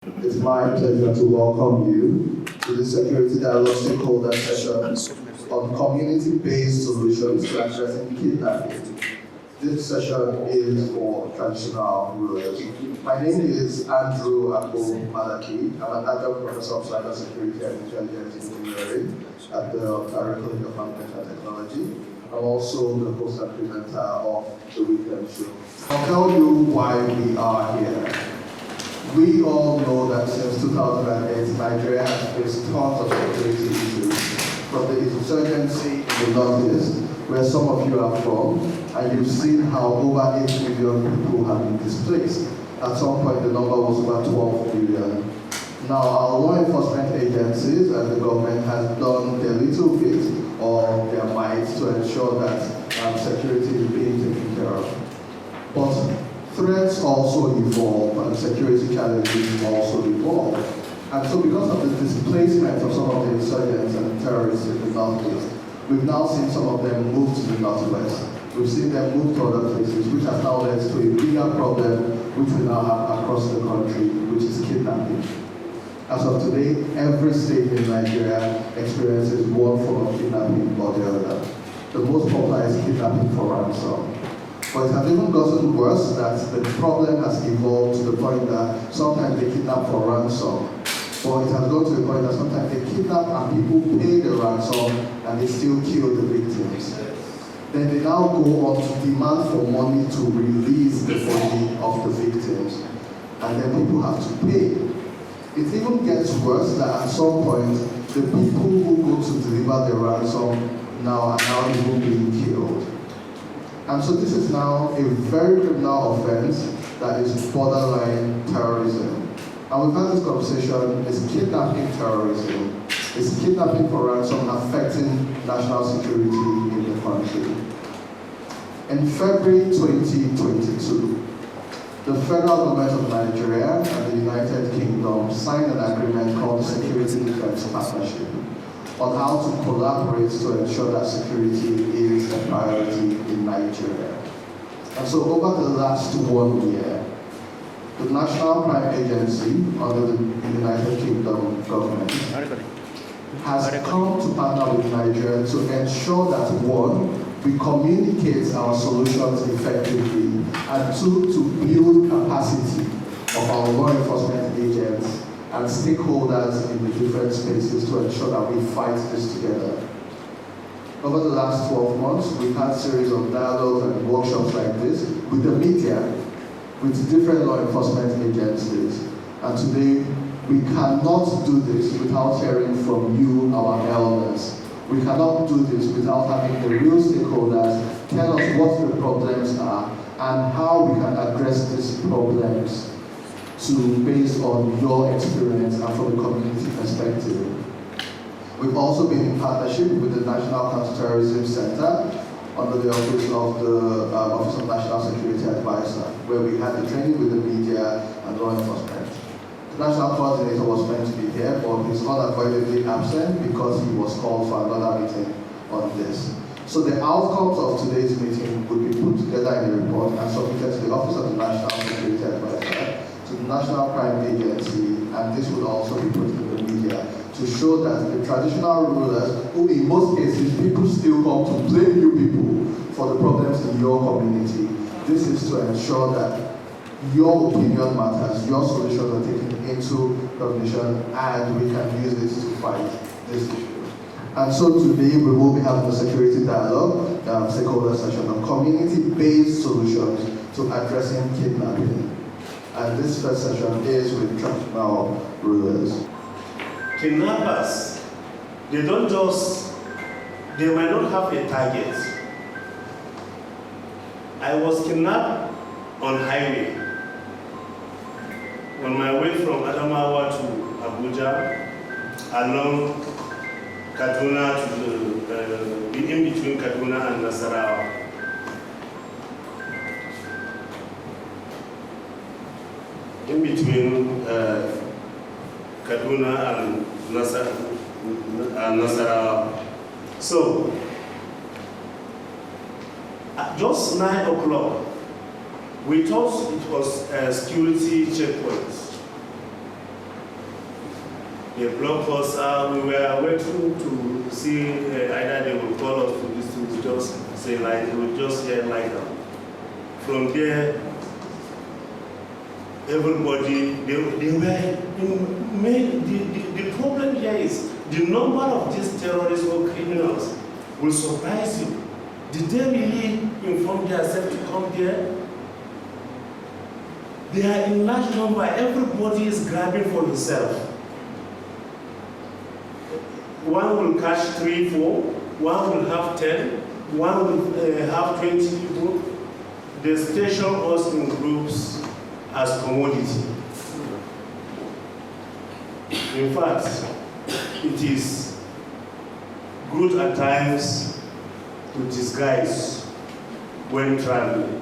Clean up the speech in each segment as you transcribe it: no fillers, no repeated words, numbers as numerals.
It's my pleasure to welcome you to the Security Dialogue Stakeholder Session on community-based solutions to addressing kidnapping. This session is for traditional rulers. My name is Andrew Malaki. I'm an adjunct professor of cybersecurity and intelligence engineering at the Ontario College of Management and Technology. I'm also the host and presenter of the weekend show. I'll tell you why we are here. We all know that since 2008, Nigeria has faced tons of security issues, from the insurgency in the northeast, where some of you are from, and you've seen how over 8 million people have been displaced. At some point, the number was over 12 million. Now, our law enforcement agencies and the government has done their little bit of their might to ensure that security is being taken care of. But threats also evolve and security challenges also evolve. And so because of the displacement of some of the insurgents and terrorists in the northeast, we've now seen some of them move to the northwest. We've seen them move to other places, which has now led to a bigger problem which we now have across the country, which is kidnapping. As of today, every state in Nigeria experiences one form of kidnapping or the other. The most popular is kidnapping for ransom. But it has even gotten worse that the problem has evolved to the point that sometimes they kidnap for ransom. But it has gone to the point that sometimes they kidnap and people pay the ransom and they still kill the victims. Then they now go on to demand for money to release the body of the victims. And then people have to pay. It even gets worse that at some point, the people who go to deliver the ransom now are now even being killed. And so this is now a very criminal offense that is borderline terrorism. And we've had this conversation, is kidnapping terrorism? Is kidnapping for ransom affecting national security in the country? In February 2022, the federal government of Nigeria and the United Kingdom signed an agreement called the Security Defense Partnership on how to collaborate to ensure that security is a priority in Nigeria. And so over the last 1 year, the National Crime Agency under the United Kingdom government has come to partner with Nigeria to ensure that one, we communicate our solutions effectively, and two, to build capacity of our law enforcement agents and stakeholders in the different spaces to ensure that we fight this together. Over the last 12 months, we've had a series of dialogues and workshops like this with the media, with different law enforcement agencies. And today, we cannot do this without hearing from you, our elders. We cannot do this without having the real stakeholders tell us what the problems are and how we can address these problems based on your experience and from a community perspective. We've also been in partnership with the National Counterterrorism Center under the Office of the Office of National Security Advisor, where we had the training with the media and law enforcement. The national coordinator was meant to be here, but he's unavoidably absent because he was called for another meeting on this. So the outcomes of today's meeting would be put together in a report and submitted to the Office of the National Security Advisor, to the National Crime Agency, and this would also be put in the media to show that the traditional rulers, who in most cases people still come to blame you people for the problems in your community, this is to ensure that your opinion matters, your solutions are taken into cognition, and we can use this to fight this issue. And so today we will be having a security dialogue, stakeholder session on community-based solutions to addressing kidnapping. And this first session is with traditional rulers. Kidnappers, they might not have a target. I was kidnapped on highway on my way from Adamawa to ABUJA, along Kaduna to in between Kaduna and Nasarawa. In between Kaduna and Nasarawa. So, at just 9 o'clock, we thought it was a security checkpoint. They blocked us. We were waiting to see either they will call us to this to just say like, we just hear like that. From there, everybody, they were, the problem here is the number of these terrorists or criminals will surprise you. Did they really inform themselves to come there? They are in large number. Everybody is grabbing for himself. One will catch 3, 4, one will have 10, one will have 20 people. They station us in groups as commodity. In fact, it is good at times to disguise when traveling.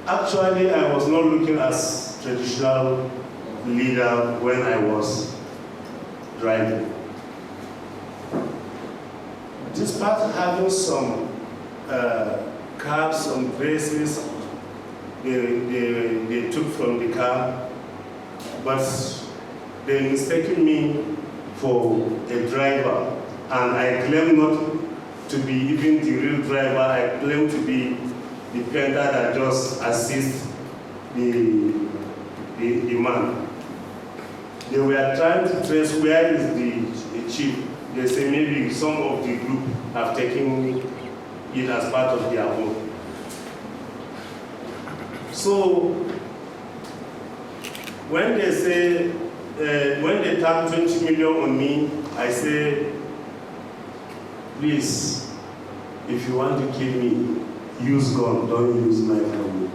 Actually, I was not looking as traditional leader when I was driving. Despite having some cabs, some braces they took from the car, but they mistaken me for a driver, and I claim not to be even the real driver. I claim to be the painter that just assists the man. They were trying to trace where is the chief. They say maybe some of the group have taken it as part of their own. So when they say, when they tap 20 million on me, I say, please, if you want to kill me, use gun, don't use my family.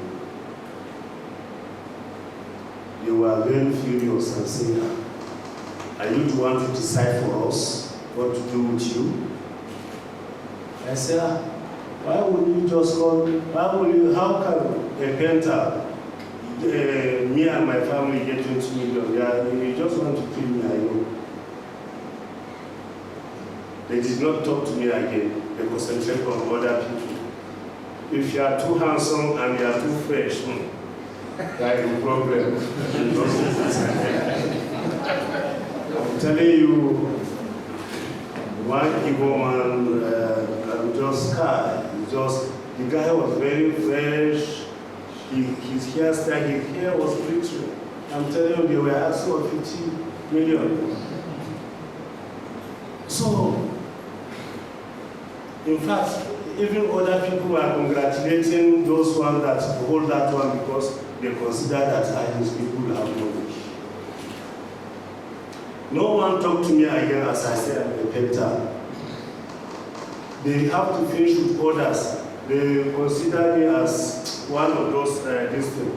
They were very furious and saying, are you the one to decide for us what to do with you? I said, why would you just call, how can a painter, me and my family get 20 million? Yeah, you just want to kill me, I know. They did not talk to me again. They concentrate on other people. If you are too handsome and you are too fresh, that is a problem. I'm telling you, one Igbo man just car. The guy was very fresh. His hair was glittering. I'm telling you, they were asking for 50 million. So, in fact, even other people are congratulating those ones that hold that one because they consider that these people have knowledge. No one talked to me again as I said I'm a painter. They have to finish with others. They consider me as one of those this thing.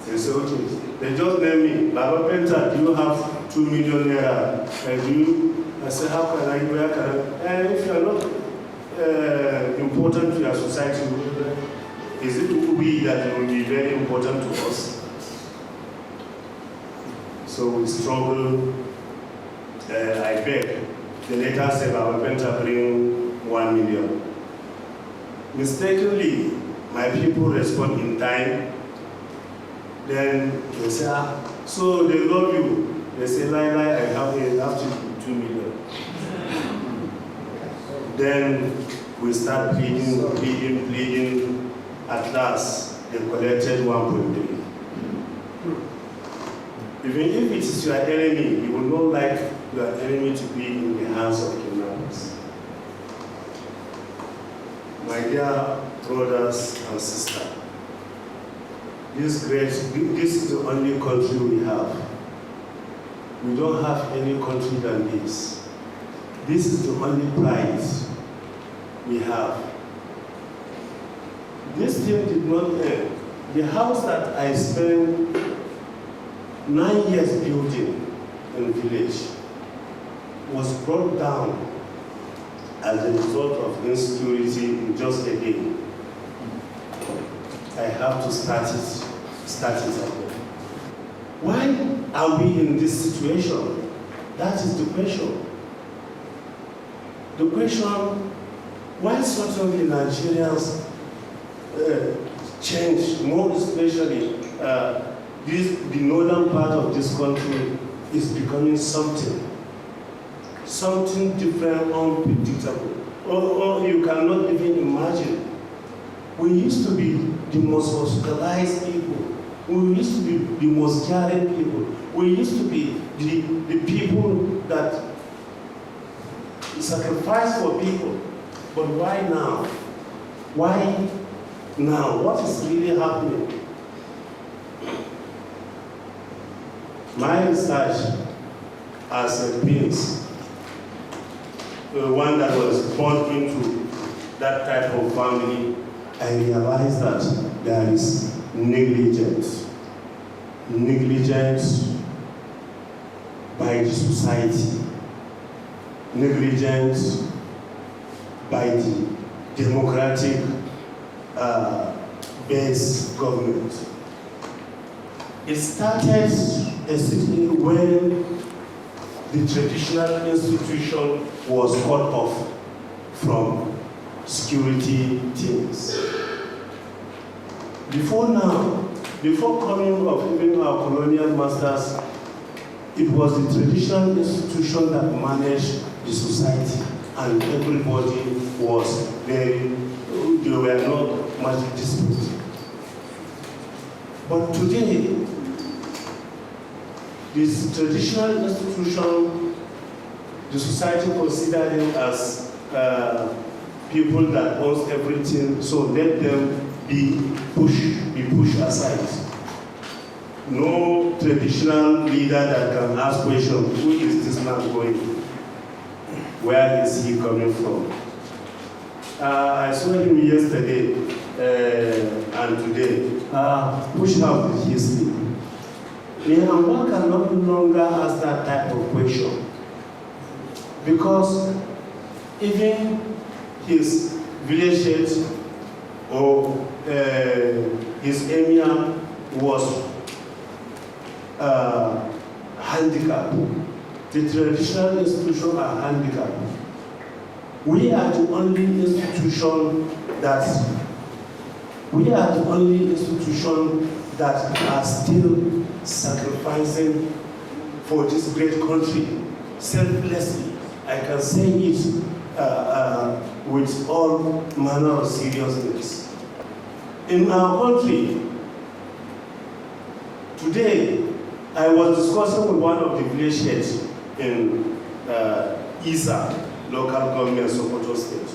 They say, okay, they just name me, Baba Painter, do you have 2 million naira? I say, how can I, where can I? And if you are not important to your society, is it we that will be very important to us? So we struggle. I beg. The letter said, Baba Painter bring 1 million. Mistakenly, my people respond in time. Then they say, so they love you. They say, lie, I have to 2 million. Then we start pleading. At last, they collected 1.3. Even if it is your enemy, you will not like your enemy to be in the hands of kidnappers. My dear brothers and sisters, this is the only country we have. We don't have any country than this. This is the only pride we have. This thing did not end. The house that I spent 9 years building in the village was brought down as a result of insecurity in just a day. I have to start it again. Why are we in this situation? That is the question. The question, why suddenly Nigerians change, more especially the northern part of this country is becoming something different, unpredictable, or you cannot even imagine. We used to be the most hospitalized people. We used to be the most caring people. We used to be the people that sacrifice for people. But why now? Why now? What is really happening? My research as a prince, one that was born into that type of family, I realized that there is negligence by the society, negligence by the democratic base government. It started when the traditional institution was cut off from security teams. Before coming of even our colonial masters, it was the traditional institution that managed the society, and everybody was there were not much dispute. But today, this traditional institution, the society considers them as people that owns everything, so let them be pushed aside. No traditional leader that can ask questions, who is this man going? Where is he coming from? I saw him yesterday and today. Push out the history. One can no longer ask that type of question, because even his village head or his emir was handicapped. The traditional institutions are handicapped. We are the only institution that are still sacrificing for this great country selflessly. I can say it with all manner of seriousness. In our country, today, I was discussing with one of the village heads in Isa, local government, Sokoto State.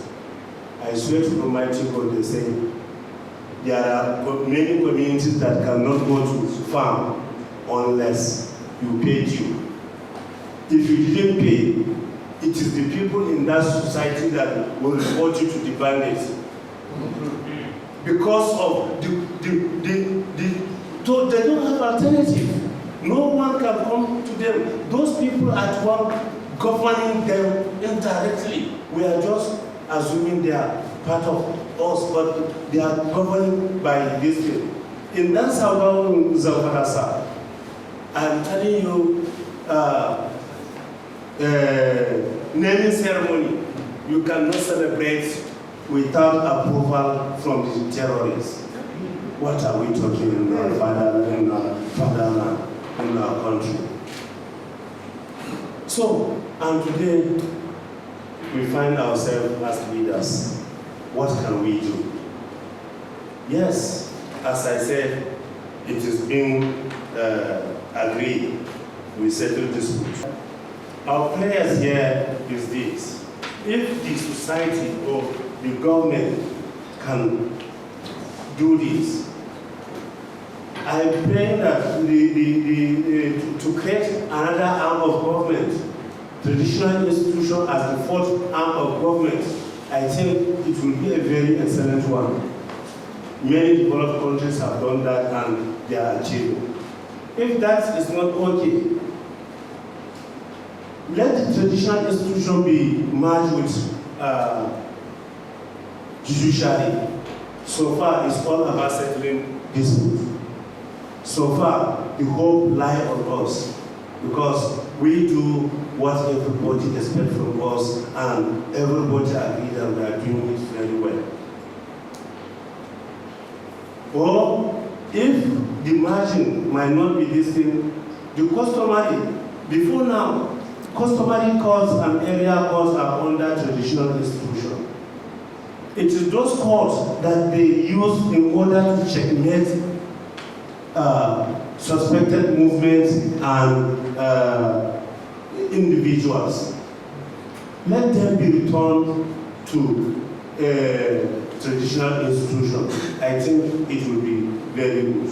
I swear to Almighty God, they say there are many communities that cannot go to farm unless you pay due. If you didn't pay, it is the people in that society that will report you to the bandits. Because of they don't have alternative. No one can come to them. Those people at work governing them indirectly. We are just assuming they are part of us, but they are governed by this thing. In that Zamfara, I'm telling you, naming ceremony, you cannot celebrate without approval from the terrorists. What are we talking in our fatherland, in our country? So, and today, we find ourselves as leaders. What can we do? Yes, as I said, it is being agreed. We settle disputes. Our prayers here is this: if the society or the government can do this, I pray that to create another arm of government, traditional institution as the fourth arm of government, I think it will be a very excellent one. Many developed countries have done that and they are achieving. If that is not okay, let the traditional institution be merged with judiciary. So far, it's all about settling disputes. So far, the hope lies on us because we do what everybody expects from us and everybody agrees that we are doing it very well. Or if the margin might not be this thing. The customary, before now, customary courts and area courts are under traditional institution. It is those courts that they use in order to checkmate suspected movements and individuals. Let them be returned to traditional institution. I think it will be very good.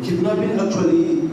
Kidnapping actually